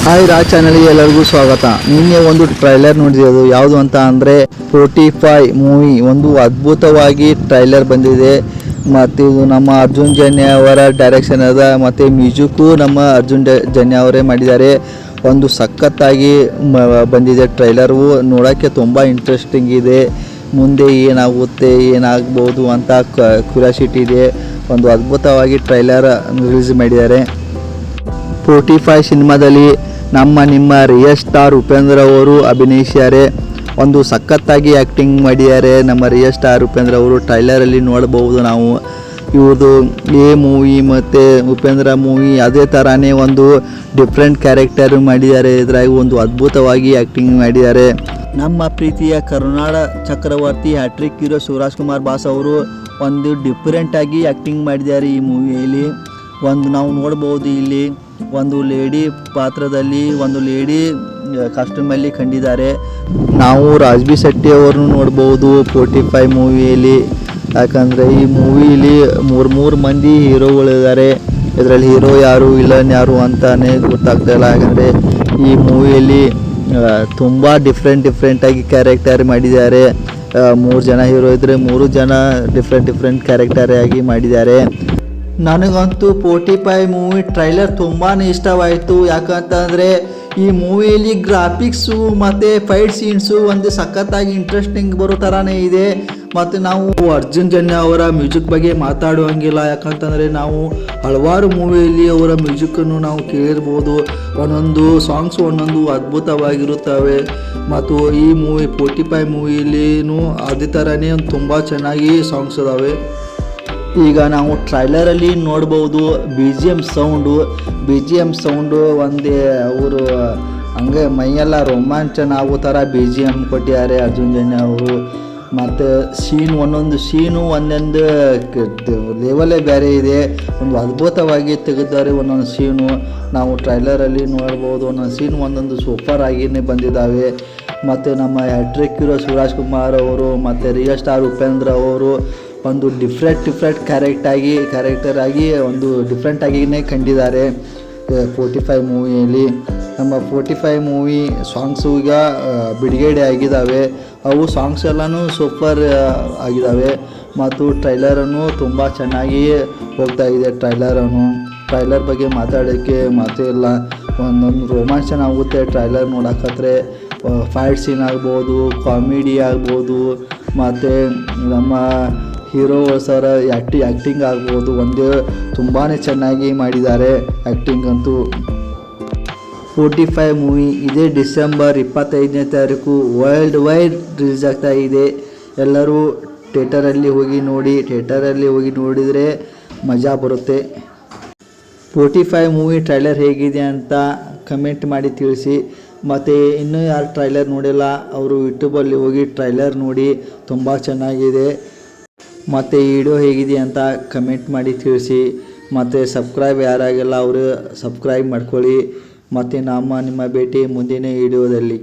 Hi Raj ಚಾನಲ್ಗೆ ಎಲ್ಲರಿಗೂ ಸ್ವಾಗತ. ನಿನ್ನೆ ಒಂದು ಟ್ರೈಲರ್ ನೋಡಿದ್ದು ಯಾವುದು ಅಂತ ಅಂದರೆ 45 ಮೂವಿ ಒಂದು ಅದ್ಭುತವಾಗಿ ಟ್ರೈಲರ್ ಬಂದಿದೆ. ಮತ್ತು ಇದು ನಮ್ಮ ಅರ್ಜುನ್ ಜನ್ಯ ಅವರ ಡೈರೆಕ್ಷನ್ ಅದ ಮತ್ತು ಮ್ಯೂಸಿಕ್ಕು ನಮ್ಮ ಅರ್ಜುನ್ ಜನ್ಯ ಅವರೇ ಮಾಡಿದ್ದಾರೆ. ಒಂದು ಸಖತ್ತಾಗಿ ಬಂದಿದೆ ಟ್ರೈಲರು. ನೋಡೋಕ್ಕೆ ತುಂಬ ಇಂಟ್ರೆಸ್ಟಿಂಗ್ ಇದೆ. ಮುಂದೆ ಏನಾಗುತ್ತೆ ಏನಾಗ್ಬೋದು ಅಂತ ಕ್ಯೂರಿಯಾಸಿಟಿ ಇದೆ. ಒಂದು ಅದ್ಭುತವಾಗಿ ಟ್ರೈಲರ್ ರಿಲೀಸ್ ಮಾಡಿದ್ದಾರೆ. 45 ಸಿನಿಮಾದಲ್ಲಿ ನಿಮ್ಮ ರಿಯಲ್ ಸ್ಟಾರ್ ಉಪೇಂದ್ರ ಅವರು ಅಭಿನಯಿಸಿದ್ದಾರೆ. ಒಂದು ಸಖತ್ತಾಗಿ ಆ್ಯಕ್ಟಿಂಗ್ ಮಾಡಿದ್ದಾರೆ ನಮ್ಮ ರಿಯಲ್ ಸ್ಟಾರ್ ಉಪೇಂದ್ರ ಅವರು. ಟ್ರೈಲರಲ್ಲಿ ನೋಡಬಹುದು ನಾವು. ಇವ್ರದ್ದು ಎ ಮೂವಿ ಮತ್ತು ಉಪೇಂದ್ರ ಮೂವಿ ಅದೇ ಥರನೇ ಒಂದು ಡಿಫ್ರೆಂಟ್ ಕ್ಯಾರೆಕ್ಟರ್ ಮಾಡಿದ್ದಾರೆ. ಇದರಾಗಿ ಒಂದು ಅದ್ಭುತವಾಗಿ ಆ್ಯಕ್ಟಿಂಗ್ ಮಾಡಿದ್ದಾರೆ. ನಮ್ಮ ಪ್ರೀತಿಯ ಕರುನಾಡ ಚಕ್ರವರ್ತಿ hattrick hero Shivaraj Kumar boss ಅವರು ಒಂದು ಡಿಫ್ರೆಂಟಾಗಿ ಆ್ಯಕ್ಟಿಂಗ್ ಮಾಡಿದ್ದಾರೆ ಈ ಮೂವಿಯಲ್ಲಿ. ಒಂದು ನಾವು ನೋಡ್ಬೋದು ಇಲ್ಲಿ ಒಂದು ಲೇಡಿ ಪಾತ್ರದಲ್ಲಿ ಒಂದು ಲೇಡಿ ಕಾಸ್ಟ್ಯೂಮಲ್ಲಿ ಕಂಡಿದ್ದಾರೆ. ನಾವು ರಾಜ್ಬಿ ಶೆಟ್ಟಿ ಅವ್ರನ್ನೂ ನೋಡ್ಬೋದು 45 ಮೂವಿಯಲ್ಲಿ. ಯಾಕಂದರೆ ಈ ಮೂವಿಯಲ್ಲಿ ಮೂರು ಮಂದಿ ಹೀರೋಗಳಿದ್ದಾರೆ. ಇದರಲ್ಲಿ ಹೀರೋ ಯಾರು ವಿಲನ್ ಯಾರು ಅಂತಲೇ ಗೊತ್ತಾಗ್ತಾಯಿಲ್ಲ. ಯಾಕಂದರೆ ಈ ಮೂವಿಯಲ್ಲಿ ತುಂಬ ಡಿಫ್ರೆಂಟಾಗಿ ಕ್ಯಾರೆಕ್ಟರ್ ಮಾಡಿದ್ದಾರೆ. 3 ಜನ ಹೀರೋ ಇದ್ದರೆ 3 ಜನ ಡಿಫ್ರೆಂಟ್ ಕ್ಯಾರೆಕ್ಟರ್ ಆಗಿ ಮಾಡಿದ್ದಾರೆ. ನನಗಂತೂ 45 ಮೂವಿ ಟ್ರೈಲರ್ ತುಂಬಾ ಇಷ್ಟವಾಯಿತು. ಯಾಕಂತಂದರೆ ಈ ಮೂವಿಯಲ್ಲಿ ಗ್ರಾಫಿಕ್ಸು ಮತ್ತು ಫೈಟ್ ಸೀನ್ಸು ಒಂದು ಸಖತ್ತಾಗಿ ಇಂಟ್ರೆಸ್ಟಿಂಗ್ ಬರೋ ಥರನೇ ಇದೆ. ಮತ್ತು ನಾವು ಅರ್ಜುನ್ ಜನ್ಯ ಅವರ ಮ್ಯೂಸಿಕ್ ಬಗ್ಗೆ ಮಾತಾಡುವಂಗಿಲ್ಲ. ಯಾಕಂತಂದರೆ ನಾವು ಹಲವಾರು ಮೂವಿಯಲ್ಲಿ ಅವರ ಮ್ಯೂಸಿಕ್ಕನ್ನು ನಾವು ಕೇಳಿರ್ಬೋದು. ಒಂದೊಂದು ಸಾಂಗ್ಸು ಒಂದೊಂದು ಅದ್ಭುತವಾಗಿರುತ್ತವೆ. ಮತ್ತು ಈ ಮೂವಿ 45 ಮೂವಿಯಲ್ಲಿನೂ ಅದೇ ಥರನೇ ತುಂಬ ಚೆನ್ನಾಗಿ ಸಾಂಗ್ಸ್ ಇದ್ದಾವೆ. ಈಗ ನಾವು ಟ್ರೈಲರಲ್ಲಿ ನೋಡ್ಬೋದು ಬಿ ಜಿ ಎಮ್ ಸೌಂಡು ಒಂದೇ ಅವರು ಹಂಗೆ ಮೈಯೆಲ್ಲ ರೋಮಾಂಚನ ಆಗೋ ಥರ ಬಿ ಜಿ ಎಮ್ ಕೊಟ್ಟಿದ್ದಾರೆ ಅರ್ಜುನ್ ಜನ್ಯ ಅವರು. ಮತ್ತು ಒಂದೊಂದು ಒಂದೊಂದು ಲೆವೆಲೇ ಬೇರೆ ಇದೆ. ಒಂದು ಅದ್ಭುತವಾಗಿ ತೆಗೆದಿದ್ದಾರೆ ಒಂದೊಂದು ಸೀನು. ನಾವು ಟ್ರೈಲರಲ್ಲಿ ನೋಡ್ಬೋದು ಒಂದೊಂದು ಸೂಪರ್ ಆಗಿಯೇ ಬಂದಿದ್ದಾವೆ. ಮತ್ತು ನಮ್ಮ ಹ್ಯಾಟ್ರಿಕ್ ಹೀರೋ ಶಿವರಾಜ್ ಕುಮಾರ್ ಅವರು ಮತ್ತು ರಿಯಲ್ ಸ್ಟಾರ್ ಉಪೇಂದ್ರ ಅವರು ಒಂದು ಡಿಫ್ರೆಂಟ್ ಕ್ಯಾರೆಕ್ಟರ್ ಆಗಿ ಒಂದು ಡಿಫ್ರೆಂಟಾಗಿಯೇ ಕಂಡಿದ್ದಾರೆ 45 ಮೂವಿಯಲ್ಲಿ. ನಮ್ಮ 45 ಮೂವಿ ಸಾಂಗ್ಸು ಈಗ ಬಿಡುಗಡೆ ಆಗಿದ್ದಾವೆ. ಅವು ಸಾಂಗ್ಸ್ ಎಲ್ಲನೂ ಸೂಪರ್ ಆಗಿದ್ದಾವೆ. ಮತ್ತು ಟ್ರೈಲರನ್ನು ತುಂಬ ಚೆನ್ನಾಗಿ ಹೋಗ್ತಾ ಇದೆ. ಟ್ರೈಲರ್ ಬಗ್ಗೆ ಮಾತಾಡೋಕ್ಕೆ ಮಾತೇ ಇಲ್ಲ. ಒಂದೊಂದು ರೋಮಾಂಚನ ಆಗುತ್ತೆ ಟ್ರೈಲರ್ ನೋಡೋಕತ್ರೆ. ಫೈಟ್ ಸೀನ್ ಆಗ್ಬೋದು, ಕಾಮಿಡಿ ಆಗ್ಬೋದು, ಮತ್ತು ನಮ್ಮ ಹೀರೋ ಸರ ಆ್ಯಕ್ಟಿಂಗ್ ಆಗ್ಬೋದು. ಒಂದೇ ತುಂಬಾ ಚೆನ್ನಾಗಿ ಮಾಡಿದ್ದಾರೆ ಆ್ಯಕ್ಟಿಂಗ್ ಅಂತೂ. 45 ಮೂವಿ ಇದೇ ಡಿಸೆಂಬರ್ 25ನೇ ತಾರೀಕು ವರ್ಲ್ಡ್ ವೈಡ್ ರಿಲೀಸ್ ಆಗ್ತಾ ಇದೆ. ಎಲ್ಲರೂ ಥಿಯೇಟರಲ್ಲಿ ಹೋಗಿ ನೋಡಿದರೆ ಮಜಾ ಬರುತ್ತೆ. 45 ಮೂವಿ ಟ್ರೈಲರ್ ಹೇಗಿದೆ ಅಂತ ಕಮೆಂಟ್ ಮಾಡಿ ತಿಳಿಸಿ. ಮತ್ತು ಇನ್ನೂ ಯಾರು ಟ್ರೈಲರ್ ನೋಡಿಲ್ಲ ಅವರು ಯೂಟ್ಯೂಬಲ್ಲಿ ಹೋಗಿ ಟ್ರೈಲರ್ ನೋಡಿ, ತುಂಬ ಚೆನ್ನಾಗಿದೆ. ಮತ್ತು ಈ ವಿಡಿಯೋ ಹೇಗಿದೆ ಅಂತ ಕಮೆಂಟ್ ಮಾಡಿ ತಿಳಿಸಿ. ಮತ್ತು ಸಬ್ಸ್ಕ್ರೈಬ್ ಯಾರಾಗಿಲ್ಲ ಅವರು ಸಬ್ಸ್ಕ್ರೈಬ್ ಮಾಡ್ಕೊಳ್ಳಿ. ಮತ್ತು ನಿಮ್ಮ ಭೇಟಿ ಮುಂದಿನ ವಿಡಿಯೋದಲ್ಲಿ.